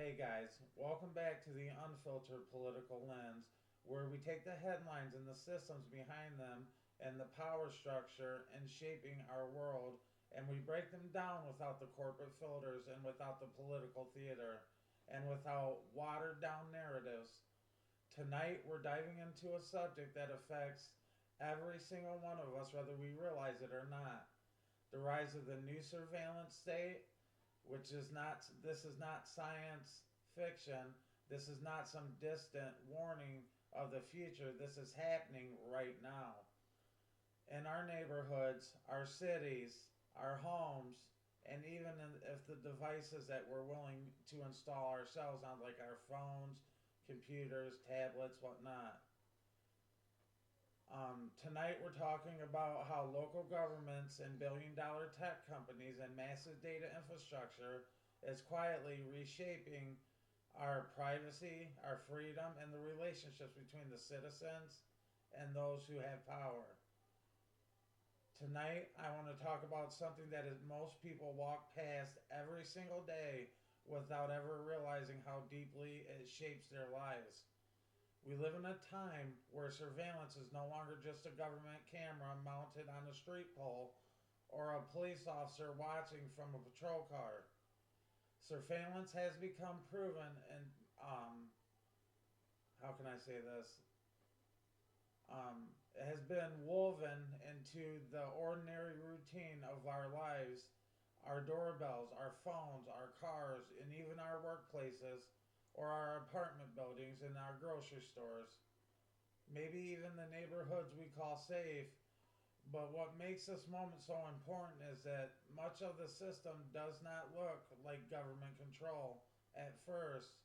Hey guys, welcome back to the Unfiltered Political Lens, where we take the headlines and the systems behind them and the power structure and shaping our world, and we break them down without the corporate filters and without the political theater and without watered down narratives. Tonight, we're diving into a subject that affects every single one of us, whether we realize it or not. The rise of the new surveillance state, which is not, this is not science fiction. This is not some distant warning of the future. This is happening right now in our neighborhoods, our cities, our homes, and even if the devices that we're willing to install ourselves on, like our phones, computers, tablets, whatnot. Tonight we're talking about how local governments and billion-dollar tech companies and massive data infrastructure is quietly reshaping our privacy, our freedom, and the relationships between the citizens and those who have power. Tonight I want to talk about something that most people walk past every single day without ever realizing how deeply it shapes their lives. We live in a time where surveillance is no longer just a government camera mounted on a street pole or a police officer watching from a patrol car. Surveillance has become proven and, how can I say this? It has been woven into the ordinary routine of our lives, our doorbells, our phones, our cars, and even our workplaces or our apartment buildings and our grocery stores. Maybe even the neighborhoods we call safe. But what makes this moment so important is that much of the system does not look like government control at first.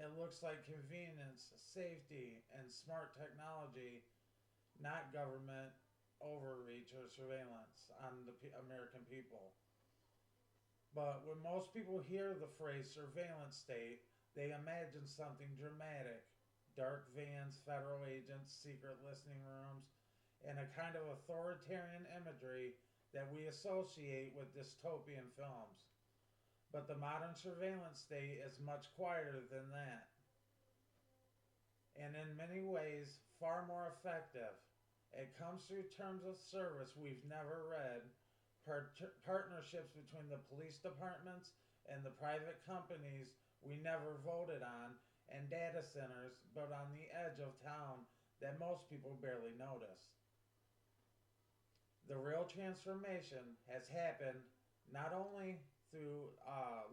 It looks like convenience, safety, and smart technology, not government overreach or surveillance on the American people. But when most people hear the phrase surveillance state, they imagine something dramatic: dark vans, federal agents, secret listening rooms, and a kind of authoritarian imagery that we associate with dystopian films. But the modern surveillance state is much quieter than that, and in many ways far more effective. It comes through terms of service we've never read, partnerships between the police departments and the private companies we never voted on, and data centers but on the edge of town that most people barely notice. The real transformation has happened not only through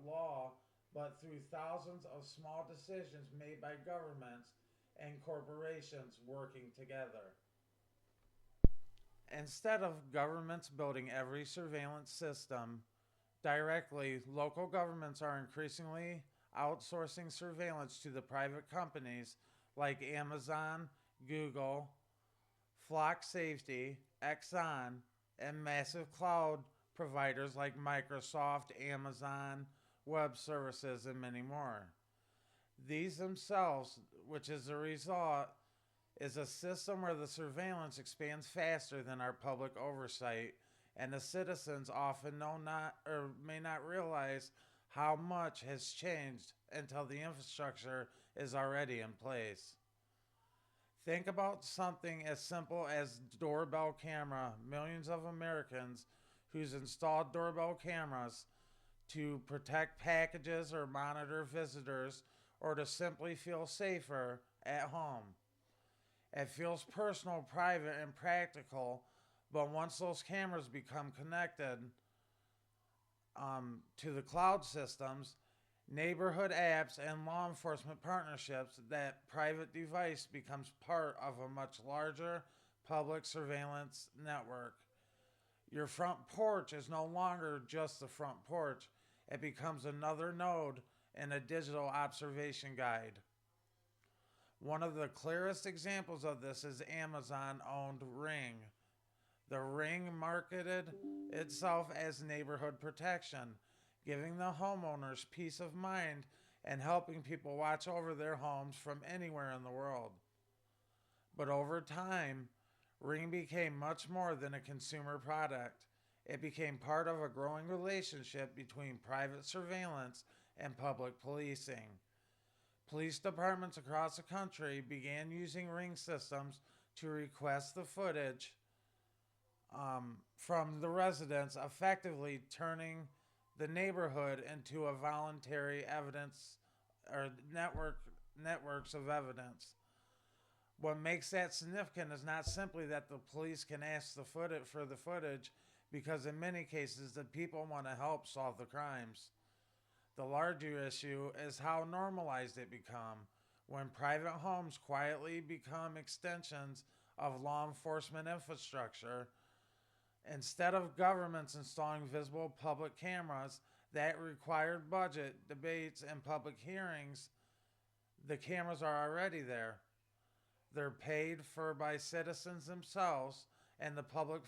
law, but through thousands of small decisions made by governments and corporations working together. Instead of governments building every surveillance system directly, local governments are increasingly outsourcing surveillance to the private companies like Amazon, Google, Flock Safety, Exxon, and massive cloud providers like Microsoft, Amazon, Web Services, and many more. These themselves, which is a result, is a system where the surveillance expands faster than our public oversight, and the citizens often know not or may not realize how much has changed until the infrastructure is already in place. Think about something as simple as doorbell camera. Millions of Americans who's installed doorbell cameras to protect packages or monitor visitors or to simply feel safer at home. It feels personal, private, and practical, but once those cameras become connected to the cloud systems, neighborhood apps, and law enforcement partnerships, that private device becomes part of a much larger public surveillance network. Your front porch is no longer just the front porch, it becomes another node in a digital observation guide. One of the clearest examples of this is Amazon owned Ring. The Ring marketed itself as neighborhood protection, giving the homeowners peace of mind and helping people watch over their homes from anywhere in the world. But over time, Ring became much more than a consumer product. It became part of a growing relationship between private surveillance and public policing. Police departments across the country began using ring systems to request the footage from the residents, effectively turning the neighborhood into a voluntary evidence or networks of evidence. What makes that significant is not simply that the police can ask for the footage, because in many cases the people want to help solve the crimes. The larger issue is how normalized it become when private homes quietly become extensions of law enforcement infrastructure. Instead of governments installing visible public cameras that required budget, debates, and public hearings, the cameras are already there. They're paid for by citizens themselves, and the public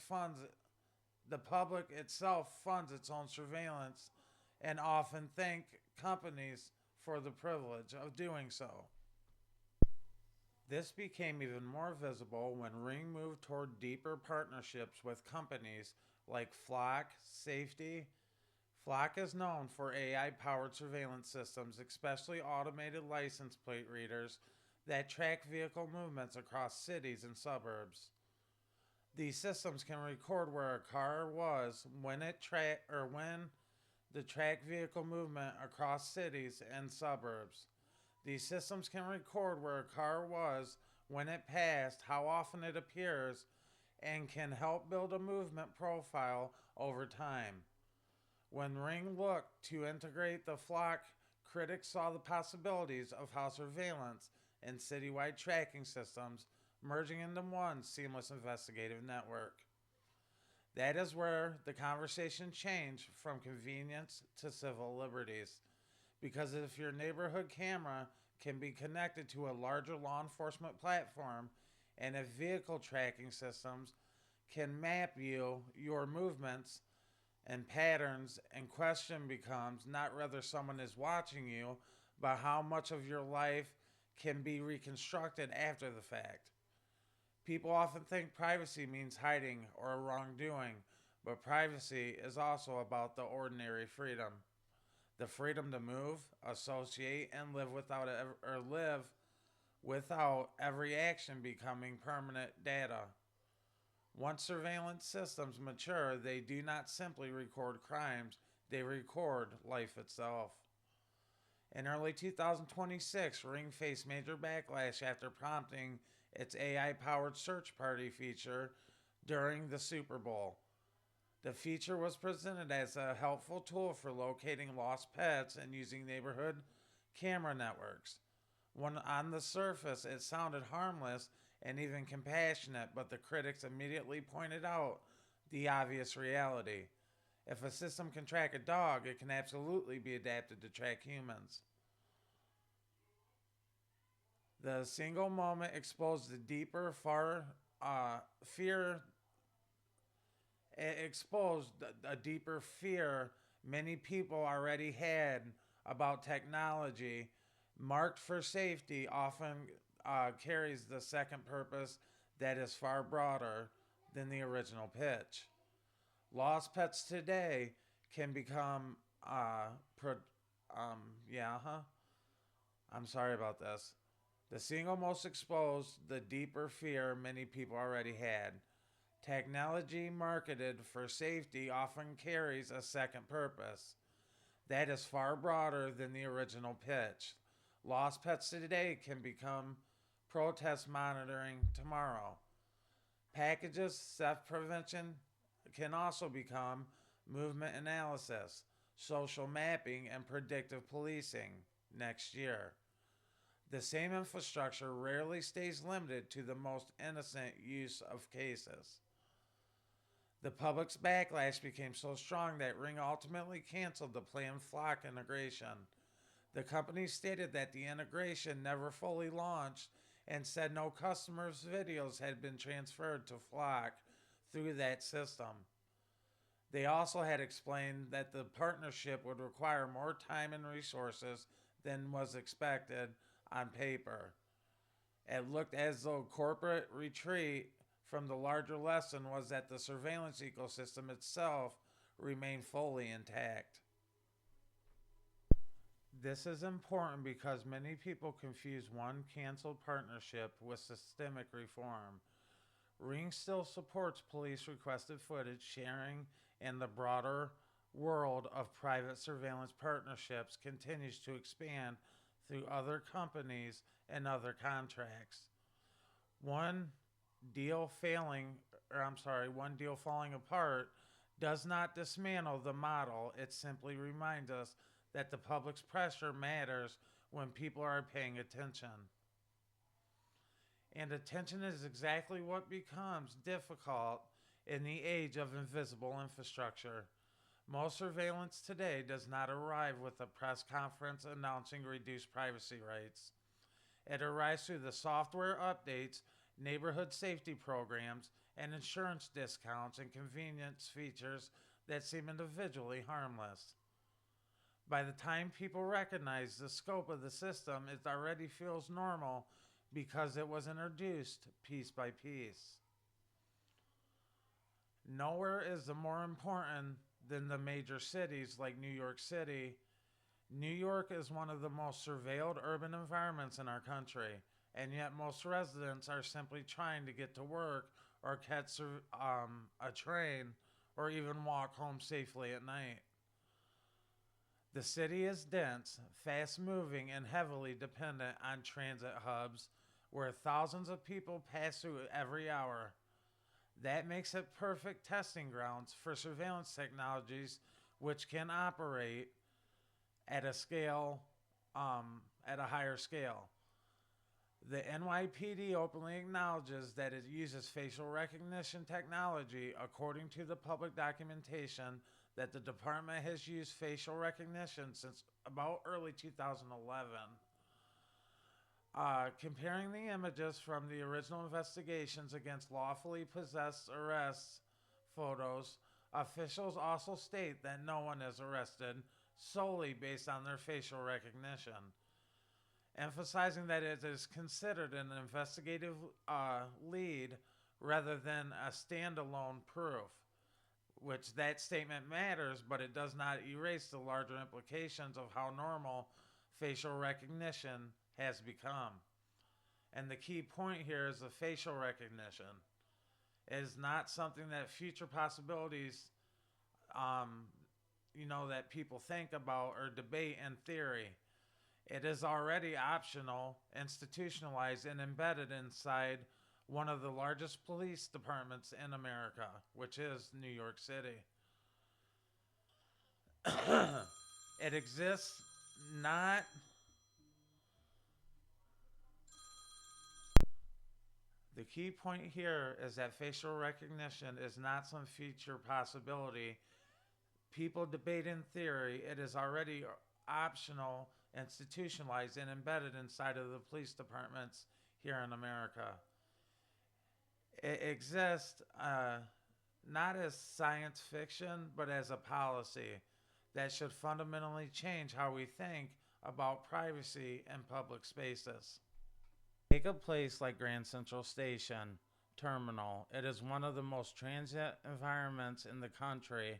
itself funds its own surveillance and often thank companies for the privilege of doing so. This became even more visible when Ring moved toward deeper partnerships with companies like Flock Safety. Flock is known for AI powered surveillance systems, especially automated license plate readers that track vehicle movements across cities and suburbs. These systems can record where a car was when the track vehicle movement across cities and suburbs. These systems can record where a car was when it passed, how often it appears, and can help build a movement profile over time. When Ring looked to integrate the Flock, critics saw the possibilities of how surveillance and citywide tracking systems merging into one seamless investigative network. That is where the conversation changed from convenience to civil liberties. Because if your neighborhood camera can be connected to a larger law enforcement platform, and if vehicle tracking systems can map your movements and patterns, and question becomes not whether someone is watching you, but how much of your life can be reconstructed after the fact. People often think privacy means hiding or wrongdoing, but privacy is also about the ordinary freedom. The freedom to move, associate, and live without every action becoming permanent data. Once surveillance systems mature, they do not simply record crimes, they record life itself. In early 2026, Ring faced major backlash after prompting its AI powered search party feature during the Super Bowl. The feature was presented as a helpful tool for locating lost pets and using neighborhood camera networks. When on the surface it sounded harmless and even compassionate, but the critics immediately pointed out the obvious reality. If a system can track a dog, it can absolutely be adapted to track humans. The single moment exposed the deeper, far fear. It exposed a deeper fear many people already had about technology. Marked for safety often carries the second purpose that is far broader than the original pitch. Lost pets today can become yeah, huh? I'm sorry about this. The single most exposed, the deeper fear many people already had. Technology marketed for safety often carries a second purpose that is far broader than the original pitch. Lost pets today can become protest monitoring tomorrow. Packages, theft prevention can also become movement analysis, social mapping, and predictive policing next year. The same infrastructure rarely stays limited to the most innocent use of cases. The public's backlash became so strong that Ring ultimately canceled the planned Flock integration. The company stated that the integration never fully launched and said no customers' videos had been transferred to Flock through that system. They also had explained that the partnership would require more time and resources than was expected on paper. It looked as though corporate retreat from the larger lesson was that the surveillance ecosystem itself remained fully intact. This is important because many people confuse one canceled partnership with systemic reform. Ring still supports police requested footage sharing, and the broader world of private surveillance partnerships continues to expand through other companies and other contracts. One one deal falling apart does not dismantle the model. It simply reminds us that the public's pressure matters when people are paying attention. And attention is exactly what becomes difficult in the age of invisible infrastructure. Most surveillance today does not arrive with a press conference announcing reduced privacy rights. It arrives through the software updates, neighborhood safety programs, and insurance discounts and convenience features that seem individually harmless. By the time people recognize the scope of the system, it already feels normal because it was introduced piece by piece. Nowhere is more important than the major cities like New York City. New York is one of the most surveilled urban environments in our country, and yet most residents are simply trying to get to work or catch a train or even walk home safely at night. The city is dense, fast moving, and heavily dependent on transit hubs where thousands of people pass through every hour. That makes it perfect testing grounds for surveillance technologies which can operate at a scale, at a higher scale. The NYPD openly acknowledges that it uses facial recognition technology according to the public documentation that the department has used facial recognition since about early 2011. Comparing the images from the original investigations against lawfully possessed arrests photos, officials also state that no one is arrested solely based on their facial recognition, emphasizing that it is considered an investigative lead rather than a standalone proof. Which that statement matters, but it does not erase the larger implications of how normal facial recognition has become. And the key point here is the facial recognition. It is not something that future possibilities, um, that people think about or debate in theory. It is already optional, institutionalized, and embedded inside one of the largest police departments in America, which is New York City. It exists not. The key point here is that facial recognition is not some future possibility. People debate in theory, it is already optional, institutionalized, and embedded inside of the police departments here in America. It exists not as science fiction, but as a policy that should fundamentally change how we think about privacy in public spaces. Take a place like Grand Central Station Terminal. It is one of the most transient environments in the country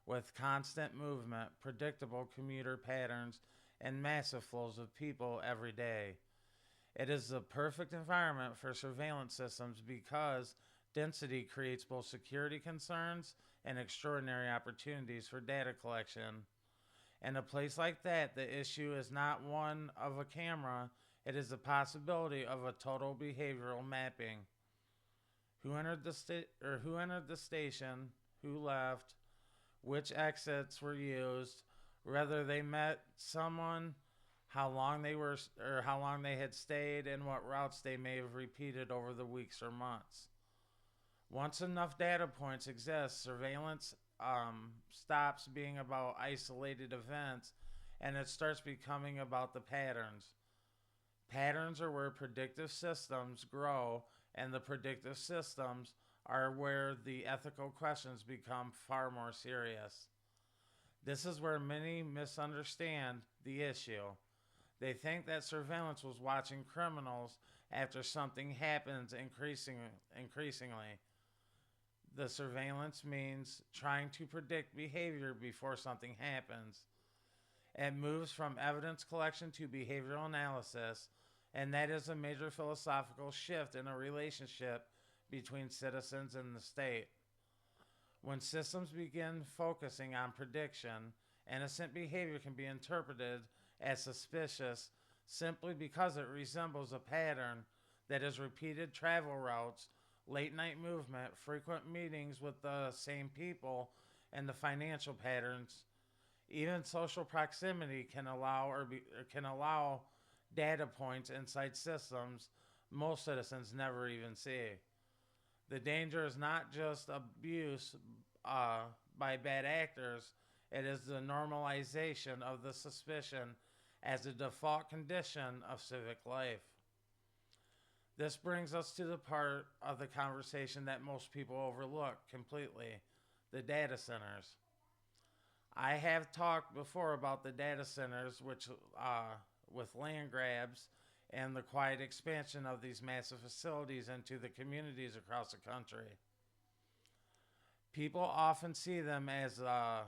with constant movement, predictable commuter patterns, and massive flows of people every day. It is the perfect environment for surveillance systems because density creates both security concerns and extraordinary opportunities for data collection. In a place like that, the issue is not one of a camera, it is the possibility of a total behavioral mapping. Who entered the station, who left, which exits were used, whether they met someone, how long they had stayed, and what routes they may have repeated over the weeks or months. Once enough data points exist, surveillance stops being about isolated events and it starts becoming about the patterns. Patterns are where predictive systems grow, and the predictive systems are where the ethical questions become far more serious. This is where many misunderstand the issue. They think that surveillance was watching criminals after something happens increasingly. The surveillance means trying to predict behavior before something happens. It moves from evidence collection to behavioral analysis, and that is a major philosophical shift in a relationship between citizens and the state. When systems begin focusing on prediction, innocent behavior can be interpreted as suspicious simply because it resembles a pattern that is repeated travel routes, late night movement, frequent meetings with the same people, and the financial patterns. Even social proximity can allow data points inside systems most citizens never even see. The danger is not just abuse uh, by bad actors, it is the normalization of the suspicion as a default condition of civic life. This brings us to the part of the conversation that most people overlook completely: the data centers. I have talked before about the data centers, which with land grabs and the quiet expansion of these massive facilities into the communities across the country. People often see them as a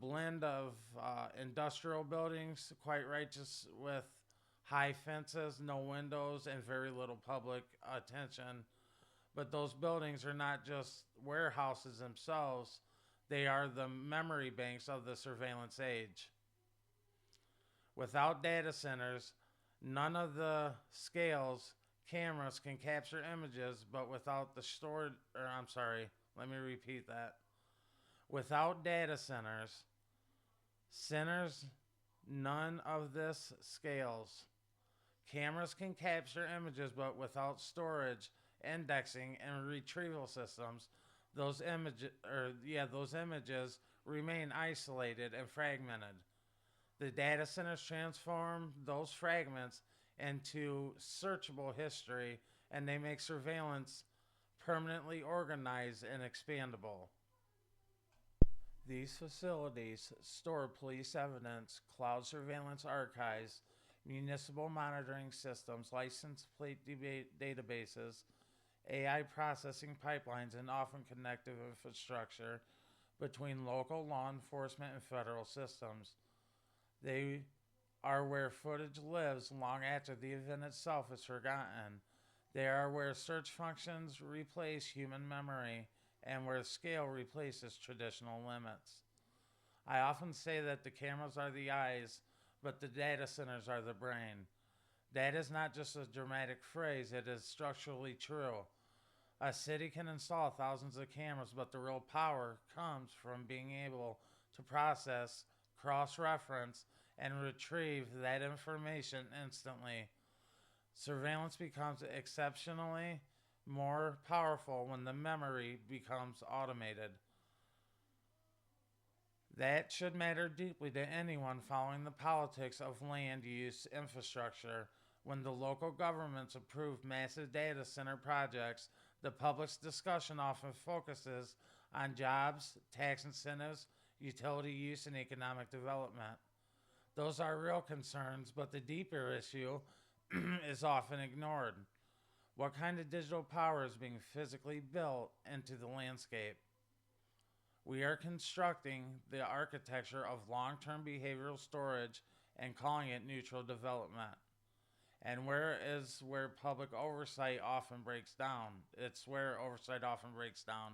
blend of industrial buildings, quite righteous, with high fences, no windows, and very little public attention. But those buildings are not just warehouses themselves, they are the memory banks of the surveillance age. Without data centers, none of the scales cameras can capture images, but without the stored, or I'm sorry, let me repeat that. Without data centers, none of this scales. Cameras can capture images, but without storage, indexing, and retrieval systems, those images remain isolated and fragmented. The data centers transform those fragments into searchable history, and they make surveillance permanently organized and expandable. These facilities store police evidence, cloud surveillance archives, municipal monitoring systems, license plate databases, AI processing pipelines, and often connective infrastructure between local law enforcement and federal systems. They are where footage lives long after the event itself is forgotten. They are where search functions replace human memory and where scale replaces traditional limits. I often say that the cameras are the eyes, but the data centers are the brain. That is not just a dramatic phrase, it is structurally true. A city can install thousands of cameras, but the real power comes from being able to process, cross reference, and retrieve that information instantly. Surveillance becomes exceptionally more powerful when the memory becomes automated. That should matter deeply to anyone following the politics of land use infrastructure. When the local governments approve massive data center projects, the public's discussion often focuses on jobs, tax incentives, utility use, and economic development. Those are real concerns, but the deeper issue is often ignored. What kind of digital power is being physically built into the landscape? We are constructing the architecture of long term behavioral storage and calling it neutral development. And where public oversight often breaks down. It's where oversight often breaks down.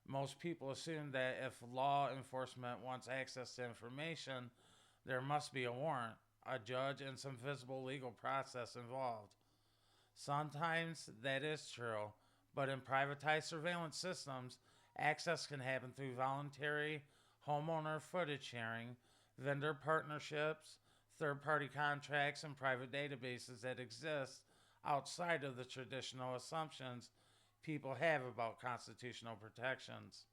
Most people assume that if law enforcement wants access to information, there must be a warrant, a judge, and some visible legal process involved. Sometimes that is true, but in privatized surveillance systems, access can happen through voluntary homeowner footage sharing, vendor partnerships, third party contracts, and private databases that exist outside of the traditional assumptions people have about constitutional protections.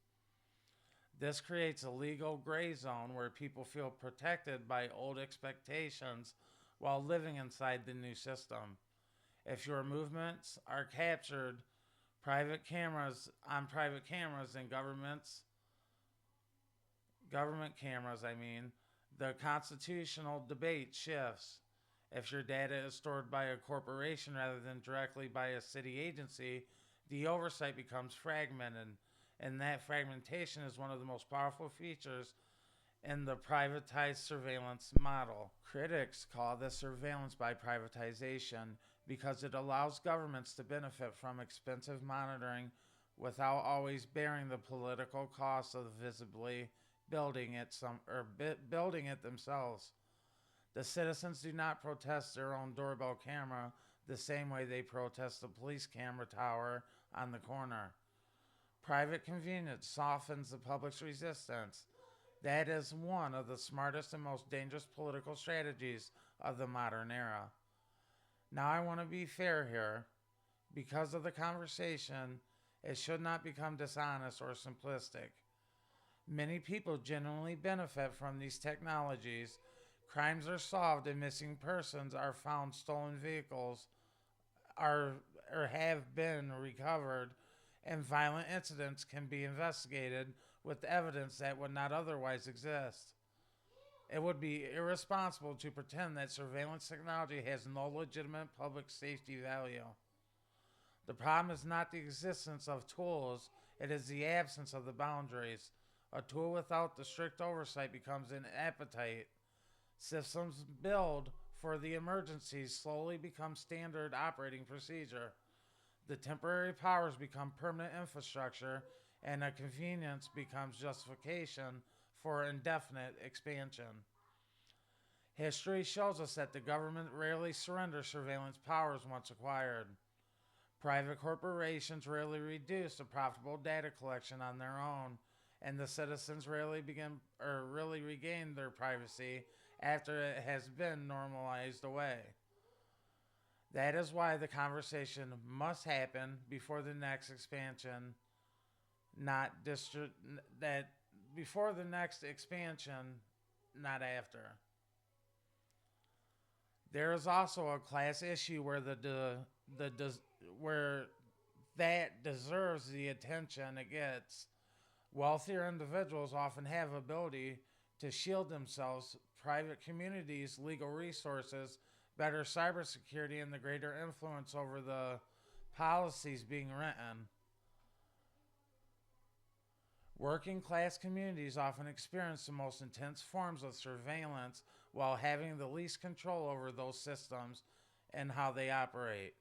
This creates a legal gray zone where people feel protected by old expectations while living inside the new system. If your movements are captured private cameras and government cameras, the constitutional debate shifts. If your data is stored by a corporation rather than directly by a city agency, the oversight becomes fragmented, and that fragmentation is one of the most powerful features in the privatized surveillance model. Critics call this surveillance by privatization because it allows governments to benefit from expensive monitoring without always bearing the political cost of visibly building it themselves. The citizens do not protest their own doorbell camera the same way they protest the police camera tower on the corner. Private convenience softens the public's resistance. That is one of the smartest and most dangerous political strategies of the modern era. Now, I want to be fair here. Because of the conversation, it should not become dishonest or simplistic. Many people genuinely benefit from these technologies. Crimes are solved and missing persons are found, stolen vehicles are or have been recovered, and violent incidents can be investigated with evidence that would not otherwise exist. It would be irresponsible to pretend that surveillance technology has no legitimate public safety value. The problem is not the existence of tools, it is the absence of the boundaries. A tool without the strict oversight becomes an appetite. Systems built for the emergencies slowly become standard operating procedure. The temporary powers become permanent infrastructure, and a convenience becomes justification for indefinite expansion. History shows us that the government rarely surrenders surveillance powers once acquired. Private corporations rarely reduce the profitable data collection on their own, and the citizens rarely regain their privacy after it has been normalized away. That is why the conversation must happen before the next expansion, not that before the next expansion, not after. There is also a class issue where where that deserves the attention it gets. Wealthier individuals often have ability to shield themselves, private communities, legal resources, better cybersecurity, and the greater influence over the policies being written. Working class communities often experience the most intense forms of surveillance while having the least control over those systems and how they operate.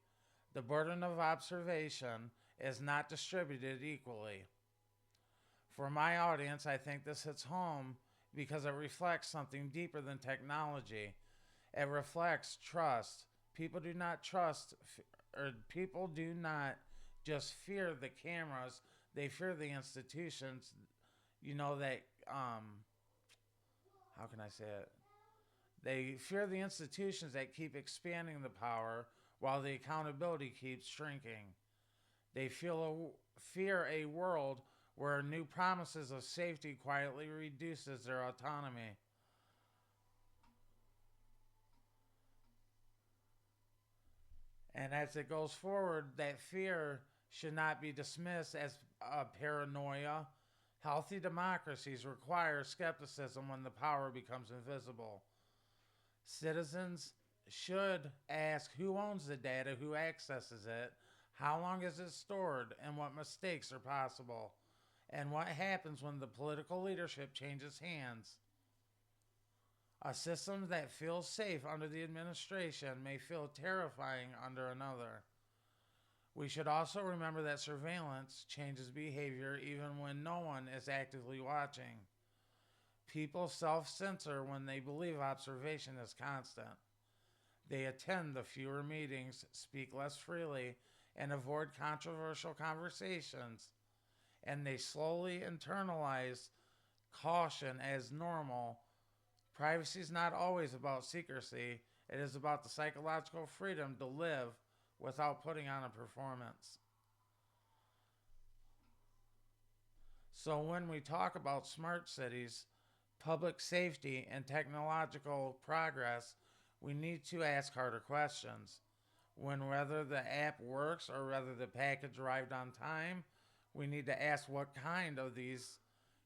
The burden of observation is not distributed equally. For my audience, I think this hits home because it reflects something deeper than technology. It reflects trust. People do not just fear the cameras, they fear the institutions. You know, that, how can I say it? They fear the institutions that keep expanding the power while the accountability keeps shrinking. They fear a world where new promises of safety quietly reduces their autonomy. And as it goes forward, that fear should not be dismissed as a paranoia. Healthy democracies require skepticism when the power becomes invisible. Citizens should ask who owns the data, who accesses it, how long is it stored, and what mistakes are possible, and what happens when the political leadership changes hands. A system that feels safe under the administration may feel terrifying under another. We should also remember that surveillance changes behavior even when no one is actively watching. People self censor when they believe observation is constant. They attend the fewer meetings, speak less freely, and avoid controversial conversations. And they slowly internalize caution as normal. Privacy is not always about secrecy, it is about the psychological freedom to live without putting on a performance. So, when we talk about smart cities, public safety, and technological progress, we need to ask harder questions. Whether the app works or whether the package arrived on time, we need to ask what kind of these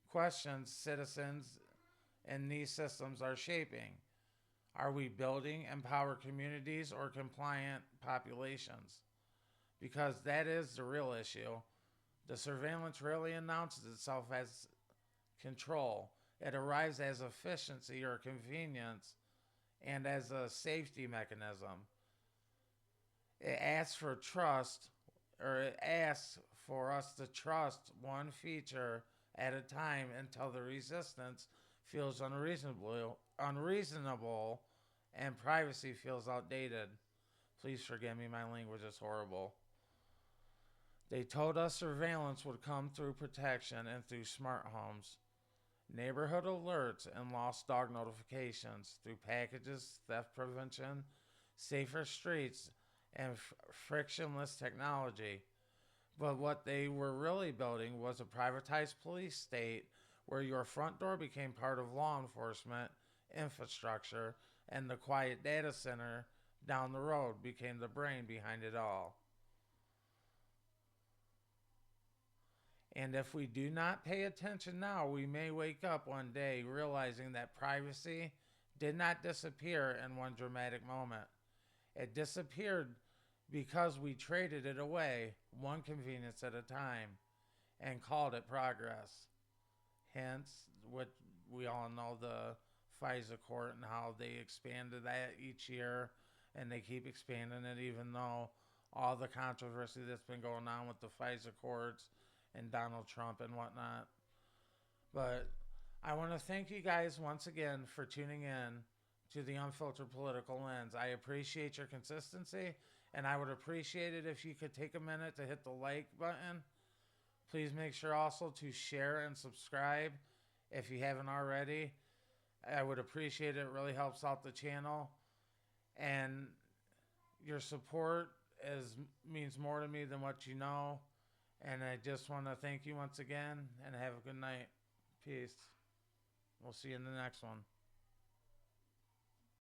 questions citizens in these systems are shaping. Are we building empowered communities or compliant populations? Because that is the real issue. The surveillance rarely announces itself as control. It arrives as efficiency or convenience and as a safety mechanism. It asks for trust, or it asks for us to trust one feature at a time until the resistance feels unreasonable and privacy feels outdated. Please forgive me, my language is horrible. They told us surveillance would come through protection and through smart homes, neighborhood alerts, and lost dog notifications, through packages, theft prevention, safer streets, and frictionless technology. But what they were really building was a privatized police state where your front door became part of law enforcement infrastructure and the quiet data center down the road became the brain behind it all. And if we do not pay attention now, we may wake up one day realizing that privacy did not disappear in one dramatic moment. It disappeared because we traded it away one convenience at a time and called it progress. Hence, what we all know, the FISA court and how they expanded that each year, and they keep expanding it even though all the controversy that's been going on with the FISA courts and Donald Trump and whatnot. But I want to thank you guys once again for tuning in to the Unfiltered Political Lens. I appreciate your consistency, and I would appreciate it if you could take a minute to hit the like button. Please make sure also to share and subscribe if you haven't already. I would appreciate it. It really helps out the channel. And your support means more to me than what you know. And I just want to thank you once again and have a good night. Peace. We'll see you in the next one.